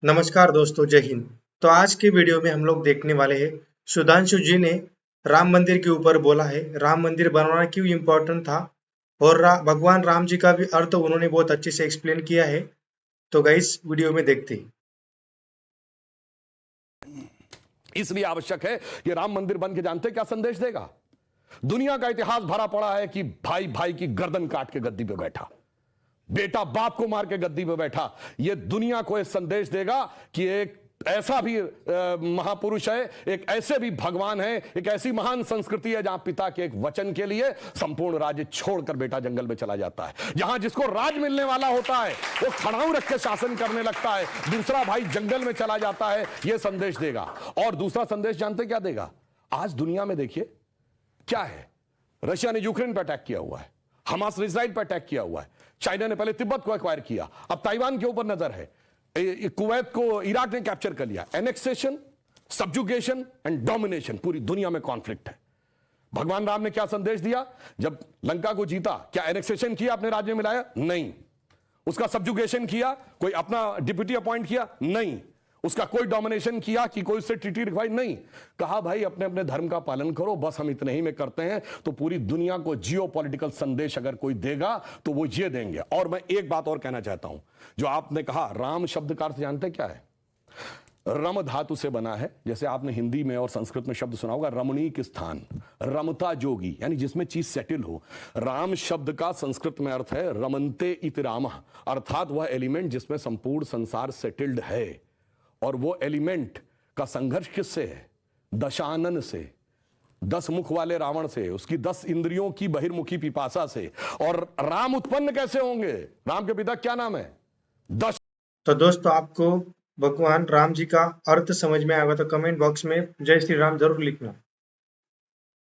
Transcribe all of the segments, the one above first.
नमस्कार दोस्तों, जय हिंद। तो आज के वीडियो में हम लोग देखने वाले हैं सुधांशु जी ने राम मंदिर के ऊपर बोला है राम मंदिर बनवाना क्यों इम्पोर्टेंट था और भगवान राम जी का भी अर्थ उन्होंने बहुत अच्छे से एक्सप्लेन किया है। तो गाइस वीडियो में देखते हैं। इसलिए आवश्यक है कि राम मंदिर बन के जानते क्या संदेश देगा। दुनिया का इतिहास भरा पड़ा है कि भाई भाई की गर्दन काट के गद्दी पे बैठा, बेटा बाप को मार के गद्दी पे बैठा। यह दुनिया को एक संदेश देगा कि एक ऐसा भी महापुरुष है, एक ऐसे भी भगवान है, एक ऐसी महान संस्कृति है जहां पिता के एक वचन के लिए संपूर्ण राज्य छोड़कर बेटा जंगल में चला जाता है। जहां जिसको राज मिलने वाला होता है वो खड़ाऊ रख के शासन करने लगता है, दूसरा भाई जंगल में चला जाता है। यह संदेश देगा। और दूसरा संदेश जानते क्या देगा? आज दुनिया में देखिए क्या है। रशिया ने यूक्रेन पर अटैक किया हुआ है, हमास ने इजराइल पर अटैक किया हुआ है, चाइना ने पहले तिब्बत को एक्वायर किया, अब ताइवान के ऊपर नजर है, कुवैत को इराक ने कैप्चर कर लिया। एनेक्सेशन, सब्जुगेशन एंड डोमिनेशन, पूरी दुनिया में कॉन्फ्लिक्ट है। भगवान राम ने क्या संदेश दिया? जब लंका को जीता, क्या एनेक्सेशन किया, अपने राज्य में मिलाया? नहीं। उसका सब्जुगेशन किया, कोई अपना डिप्यूटी अपॉइंट किया? नहीं। उसका कोई डोमिनेशन किया कि कोई उससे ट्रीटी रिक्वायर? नहीं। कहा भाई अपने अपने धर्म का पालन करो, बस हम इतने ही में करते हैं। तो पूरी दुनिया को जियो पॉलिटिकल संदेश अगर कोई देगा तो वो ये देंगे। और मैं एक बात और कहना चाहता हूं, जो आपने कहा राम शब्द का अर्थ जानते क्या है? रम धातु से बना है। जैसे आपने हिंदी में और संस्कृत में शब्द सुना होगा रमणीक स्थान, रमता जोगी, यानी जिसमें चीज सेटल हो। राम शब्द का संस्कृत में अर्थ है रमन्ते इति रामः, अर्थात वह एलिमेंट जिसमें संपूर्ण संसार सेटल्ड है। और वो एलिमेंट का संघर्ष किससे है? दशानन से, 10 मुख वाले रावण से, उसकी 10 इंद्रियों की बहिर्मुखी पिपासा से। और राम उत्पन्न कैसे होंगे? राम के पिता क्या नाम है? दश। तो दोस्तों, आपको भगवान राम जी का अर्थ समझ में आएगा तो कमेंट बॉक्स में जय श्री राम जरूर लिखना।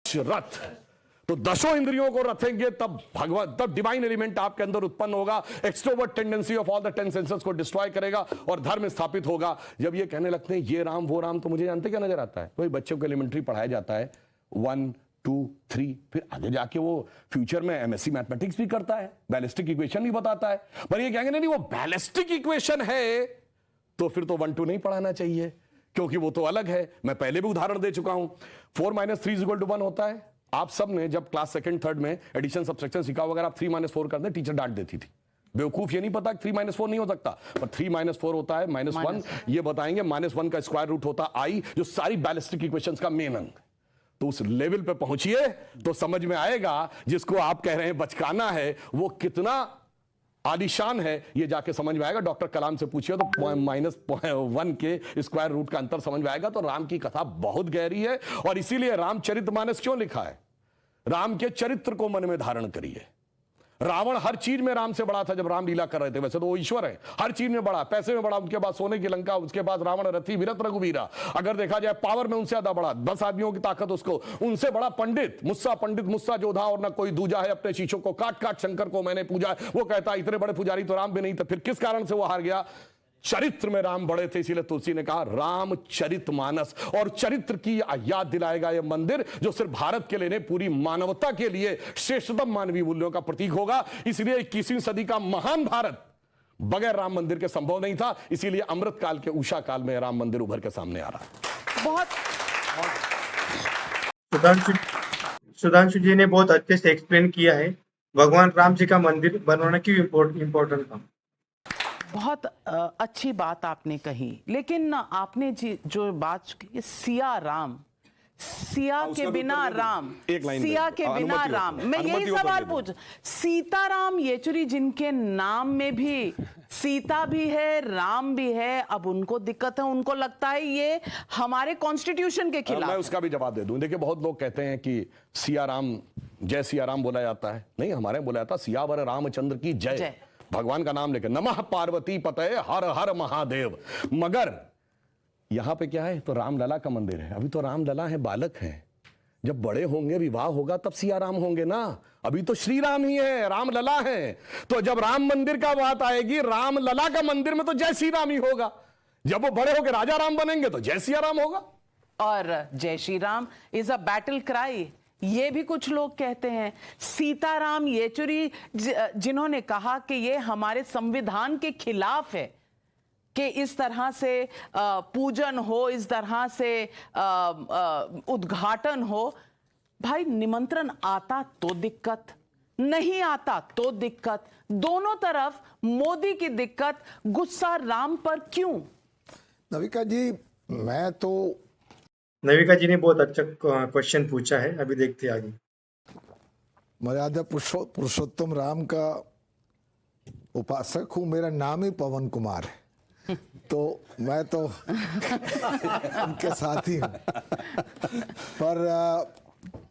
रथ, तो 10 इंद्रियों को रखेंगे तब डिवाइन एलिमेंट आपके अंदर उत्पन्न होगा। Extrovert tendency of all the 10 senses को डिस्ट्रॉय करेगा और धर्म स्थापित होगा। जब ये कहने लगते हैं ये राम वो राम, तो मुझे जानते क्या नजर आता है? वही बच्चों को एलिमेंट्री पढ़ाया जाता है 1 2 3, फिर आगे जाके वो फ्यूचर में एमएससी मैथमेटिक्स भी करता है, बैलिस्टिक इक्वेशन भी बताता है। पर ये कहेंगे नहीं वो बैलिस्टिक इक्वेशन है तो फिर तो 1 2 नहीं पढ़ाना चाहिए, क्योंकि वो तो अलग है। मैं पहले भी उदाहरण दे चुका हूं। 4 - 3 = 1 होता है। आप सब ने जब क्लास 2nd 3rd में एडिशन सब्सट्रैक्शन सीखा हो, अगर आप 3 - 4 कर दें टीचर डांट देती थी। बेवकूफ ये नहीं पता कि 3 - 4 नहीं हो सकता, पर 3 - 4 होता है -1। ये बताएंगे -1 का स्क्वायर रूट होता आई, जो सारी बैलिस्टिक इक्वेशंस का मेन अंग। तो उस लेवल पे पहुंचिए तो समझ में आएगा जिसको आप कह रहे हैं बचकाना है वो कितना आलिशान है। ये जाके समझ में आएगा। डॉक्टर कलाम से पूछिए तो -1 के स्क्वायर रूट का अंतर समझ में आएगा। तो राम की कथा बहुत गहरी है और इसीलिए रामचरितमानस क्यों लिखा है? राम के चरित्र को मन में धारण करिए। रावण हर चीज में राम से बड़ा था जब राम लीला कर रहे थे। वैसे तो वो ईश्वर है, हर चीज में बड़ा, पैसे में बड़ा, उनके बाद सोने की लंका, उसके बाद रावण रथी विरत रघुवीरा। अगर देखा जाए पावर में उनसे ज्यादा बड़ा, 10 आदमियों की ताकत उसको, उनसे बड़ा पंडित मुस्सा जोधा और ना कोई दूजा है। अपने शीशों को काट काट शंकर को मैंने पूजा। वो कहता है इतने बड़े पुजारी तो राम भी नहीं थे, फिर किस कारण से वो हार गया? चरित्र में राम बड़े थे। इसीलिए तुलसी ने कहा रामचरितमानस। और चरित्र की याद दिलाएगा यह मंदिर, जो सिर्फ भारत के लिए नहीं पूरी मानवता के लिए श्रेष्ठतम मानवीय मूल्यों का प्रतीक होगा। इसलिए 21वीं सदी का महान भारत बगैर राम मंदिर के संभव नहीं था। इसीलिए अमृत काल के उषा काल में राम मंदिर उभर के सामने आ रहा है। बहुत सुधांशु जी ने बहुत अच्छे से एक्सप्लेन किया है भगवान राम जी का मंदिर बनवाना क्यों इम्पोर्टेंट था। बहुत अच्छी बात आपने कही, लेकिन आपने जो बात की सिया राम, सिया के बिना राम, सिया के बिना राम, मैं यही सवाल पूछ, सीताराम येचुरी जिनके नाम में भी सीता भी है राम भी है, अब उनको दिक्कत है, उनको लगता है ये हमारे कॉन्स्टिट्यूशन के खिलाफ। मैं उसका भी जवाब दे दूं। देखिए बहुत लोग कहते हैं कि सिया राम, जय सिया राम बोला जाता है। नहीं, हमारे बोला जाता सियावर रामचंद्र की जय। भगवान का नाम लेकर नमः पार्वती पतये हर हर महादेव। मगर यहां पे क्या है? तो रामलला का मंदिर है। अभी तो रामलला है, बालक है। जब बड़े होंगे, विवाह होगा, तब सिया राम होंगे ना। अभी तो श्री राम ही है, रामलला है। तो जब राम मंदिर का बात आएगी, रामलला का मंदिर में तो जय श्री राम ही होगा। जब वो बड़े होकर राजा राम बनेंगे तो जय सिया राम होगा। और जय Shri Ram is a battle cry, ये भी कुछ लोग कहते हैं। सीताराम येचुरी जिन्होंने कहा कि ये हमारे संविधान के खिलाफ है, कि इस तरह से पूजन हो, इस तरह से उद्घाटन हो। भाई निमंत्रण आता तो दिक्कत, नहीं आता तो दिक्कत, दोनों तरफ मोदी की दिक्कत। गुस्सा राम पर क्यों? नविका जी, मैं तो नविका जी ने बहुत अच्छा क्वेश्चन पूछा है, अभी देखते हैं आगे। मर्यादा पुरुषोत्तम राम का उपासक हूँ, मेरा नाम ही पवन कुमार है, तो मैं तो उनके साथ ही हूँ। पर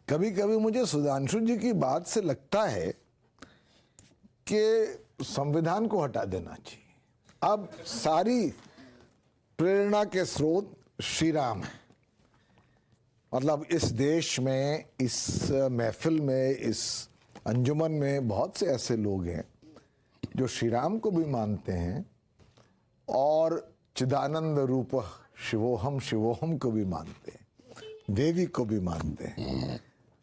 कभी कभी मुझे सुधांशु जी की बात से लगता है कि संविधान को हटा देना चाहिए। अब सारी प्रेरणा के स्रोत श्री राम है। मतलब इस देश में, इस महफिल में, इस अंजुमन में बहुत से ऐसे लोग हैं जो श्री राम को भी मानते हैं और चिदानंद रूप शिवोहम शिवोहम को भी मानते हैं, देवी को भी मानते हैं।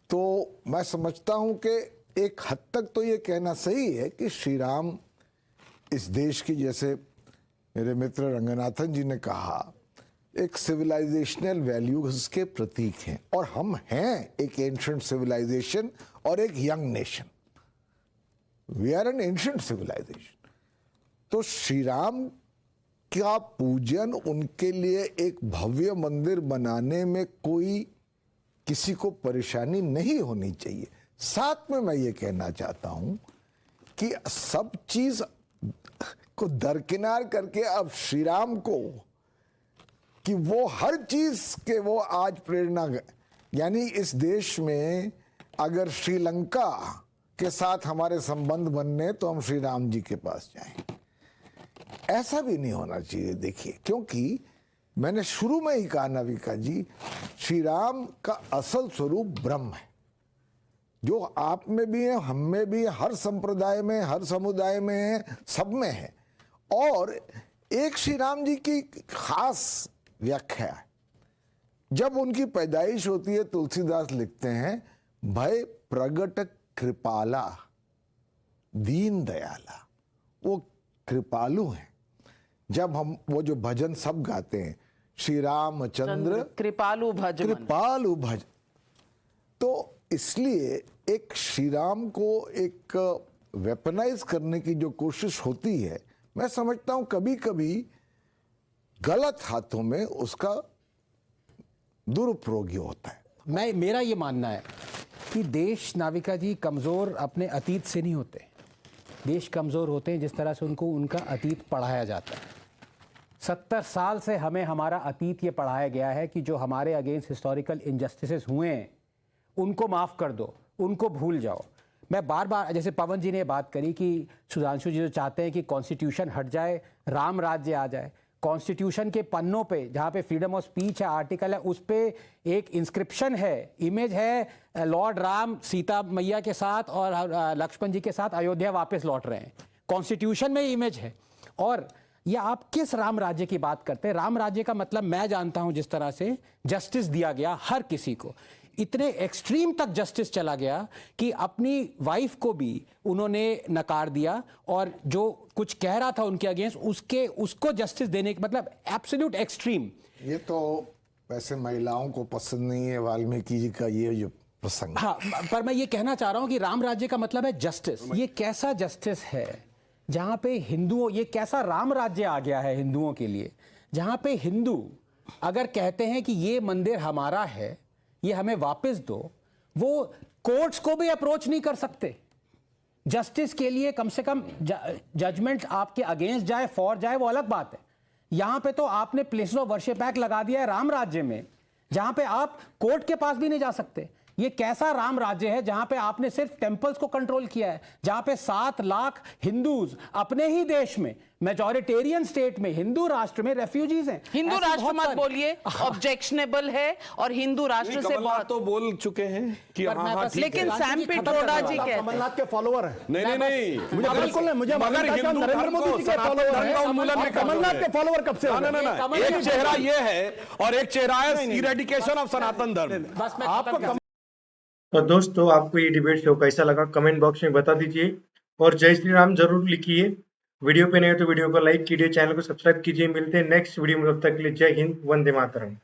तो मैं समझता हूं कि एक हद तक तो ये कहना सही है कि श्री राम इस देश की, जैसे मेरे मित्र रंगनाथन जी ने कहा, एक सिविलाइजेशनल वैल्यूज के प्रतीक हैं। और हम हैं एक एंशिएंट सिविलाइजेशन और एक young nation. We are an ancient civilization. तो श्री राम का पूजन, उनके लिए एक भव्य मंदिर बनाने में कोई किसी को परेशानी नहीं होनी चाहिए। साथ में मैं ये कहना चाहता हूं कि सब चीज को दरकिनार करके अब श्री राम को, कि वो हर चीज के वो आज प्रेरणा, यानी इस देश में अगर श्रीलंका के साथ हमारे संबंध बनने तो हम श्री राम जी के पास जाएं। ऐसा भी नहीं होना चाहिए। देखिए, क्योंकि मैंने शुरू में ही कहा नविका जी, श्री राम का असल स्वरूप ब्रह्म है, जो आप में भी है, हम में भी है, हर संप्रदाय में, हर समुदाय में है, सब में है। और एक श्री राम जी की खास व्याख्या है। जब उनकी पैदाइश होती है, तुलसीदास लिखते हैं, भय प्रगट कृपाला दीन दयाला। वो कृपालु हैं। जब हम वो जो भजन सब गाते हैं, श्री रामचंद्र कृपालु भज, कृपालु भज, तो इसलिए एक श्री राम को एक वेपनाइज करने की जो कोशिश होती है, मैं समझता हूं कभी कभी गलत हाथों में उसका दुरुपयोग होता है। मेरा ये मानना है कि देश, नाविका जी, कमज़ोर अपने अतीत से नहीं होते। देश कमज़ोर होते हैं जिस तरह से उनको उनका अतीत पढ़ाया जाता है। 70 साल से हमें हमारा अतीत ये पढ़ाया गया है कि जो हमारे अगेंस्ट हिस्टोरिकल इनजस्टिसेस हुए हैं उनको माफ़ कर दो, उनको भूल जाओ। मैं बार बार, जैसे पवन जी ने बात करी कि सुधांशु जी जो चाहते हैं कि कॉन्स्टिट्यूशन हट जाए, राम राज्य आ जाए। कॉन्स्टिट्यूशन के पन्नों पे जहाँ पे फ्रीडम ऑफ स्पीच है, आर्टिकल है, उस पे एक इंस्क्रिप्शन है, इमेज है, लॉर्ड राम सीता मैया के साथ और लक्ष्मण जी के साथ अयोध्या वापस लौट रहे हैं। कॉन्स्टिट्यूशन में इमेज है। और ये आप किस राम राज्य की बात करते हैं? राम राज्य का मतलब मैं जानता हूं जिस तरह से जस्टिस दिया गया हर किसी को, इतने एक्सट्रीम तक जस्टिस चला गया कि अपनी वाइफ को भी उन्होंने नकार दिया, और जो कुछ कह रहा था उनके अगेंस्ट उसको जस्टिस देने के मतलब एब्सोल्यूट एक्सट्रीम। ये तो वैसे महिलाओं को पसंद नहीं है वाल्मीकि जी का ये जो प्रसंग। हाँ, पर मैं ये कहना चाह रहा हूं कि राम राज्य का मतलब है जस्टिस। ये कैसा जस्टिस है जहां पे हिंदुओं, ये कैसा राम राज्य आ गया है हिंदुओं के लिए, जहां पे हिंदू अगर कहते हैं कि ये मंदिर हमारा है, ये हमें वापस दो, वो कोर्ट्स को भी अप्रोच नहीं कर सकते जस्टिस के लिए। कम से कम जजमेंट आपके अगेंस्ट जाए, फॉर जाए, वो अलग बात है। यहां पे तो आपने प्लेसेस ऑफ वर्शिप एक्ट लगा दिया है राम राज्य में, जहां पे आप कोर्ट के पास भी नहीं जा सकते। ये कैसा राम राज्य है जहां पे आपने सिर्फ टेंपल्स को कंट्रोल किया है, जहां पे 7 लाख हिंदूज अपने ही देश में, मेजॉरिटेरियन स्टेट में, हिंदू राष्ट्र में रेफ्यूजीज हैं। हिंदू राष्ट्र मत बोलिए, ऑब्जेक्शनेबल है। और हिंदू राष्ट्र से बहुत तो बोल चुके हैं कि लेकिन सैम पिट्रोडा जी कहते हैं कमलनाथ के फॉलोअर है। नहीं, मुझे बिल्कुल नहीं, मुझे मगर हिंदू नरेंद्र मोदी जी के फॉलोअर है। कमलनाथ के फॉलोअर कब से? एक चेहरा ये है और एक चेहरा है इरेडिकेशन ऑफ सनातन धर्म। आपको तो दोस्तों, आपको ये डिबेट शो कैसा लगा कमेंट बॉक्स में बता दीजिए, और जय श्री राम जरूर लिखिए। वीडियो पे नए हो तो वीडियो को लाइक कीजिए, चैनल को सब्सक्राइब कीजिए। मिलते हैं नेक्स्ट वीडियो में, तब तक के लिए जय हिंद, वंदे मातरम।